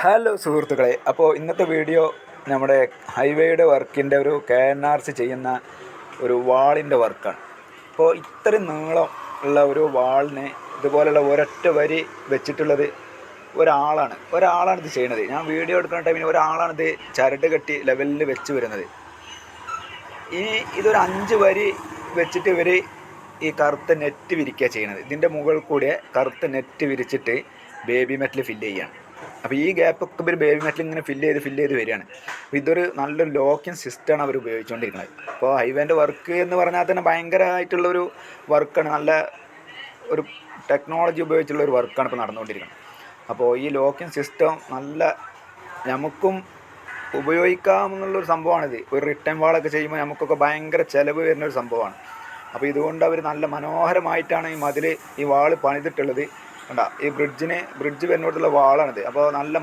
Hello സുഹൃത്തുക്കളെ, അപ്പോൾ ഇന്നത്തെ വീഡിയോ നമ്മുടെ ഹൈവേയുടെ വർക്കിൻ്റെ ഒരു KNRC ചെയ്യുന്ന ഒരു വാളിൻ്റെ വർക്കാണ്. അപ്പോൾ ഇത്രയും നീളം ഉള്ള ഒരു വാളിന് ഇതുപോലുള്ള ഒരൊറ്റ വരി വെച്ചിട്ടുള്ളത് ഒരാളാണ് ഇത് ചെയ്യുന്നത്. ഞാൻ വീഡിയോ എടുക്കുന്ന ടൈമിൽ ഒരാളാണിത് ചരട് കെട്ടി ലെവലിൽ വെച്ച് വരുന്നത്. ഇതൊരു 5 വരി വെച്ചിട്ട് ഇവർ ഈ കറുത്ത നെറ്റ് വിരിക്കുക ചെയ്യുന്നത്. ഇതിൻ്റെ മുകളിൽ കൂടെ കറുത്ത നെറ്റ് വിരിച്ചിട്ട് ബേബി മെറ്റൽ ഫില്ല് ചെയ്യുകയാണ്. അപ്പോൾ ഈ ഗ്യാപ്പൊക്കെ ഇവർ ബേബി മെറ്റൽ ഇങ്ങനെ ഫില്ല് ചെയ്ത് വരികയാണ്. അപ്പോൾ ഇതൊരു നല്ലൊരു ലോക്കിങ് സിസ്റ്റമാണ് അവർ ഉപയോഗിച്ചുകൊണ്ടിരിക്കുന്നത്. അപ്പോൾ ഹൈവേൻ്റെ വർക്ക് എന്ന് പറഞ്ഞാൽ തന്നെ ഭയങ്കരമായിട്ടുള്ളൊരു വർക്കാണ്. നല്ല ഒരു ടെക്നോളജി ഉപയോഗിച്ചുള്ള ഒരു വർക്കാണ് ഇപ്പോൾ നടന്നുകൊണ്ടിരിക്കുന്നത്. അപ്പോൾ ഈ ലോക്കിങ് സിസ്റ്റം നല്ല നമുക്കും ഉപയോഗിക്കാമെന്നുള്ളൊരു സംഭവമാണിത്. ഒരു റിട്ടേൺ വാളൊക്കെ ചെയ്യുമ്പോൾ നമുക്കൊക്കെ ഭയങ്കര ചിലവ് വരുന്നൊരു സംഭവമാണ്. അപ്പോൾ ഇതുകൊണ്ട് അവർ നല്ല മനോഹരമായിട്ടാണ് ഈ വാള് പണിതിട്ടുള്ളത്. കണ്ട, ഈ ബ്രിഡ്ജ് വരുന്നിടത്തുള്ള വാളാണിത്. അപ്പോൾ നല്ല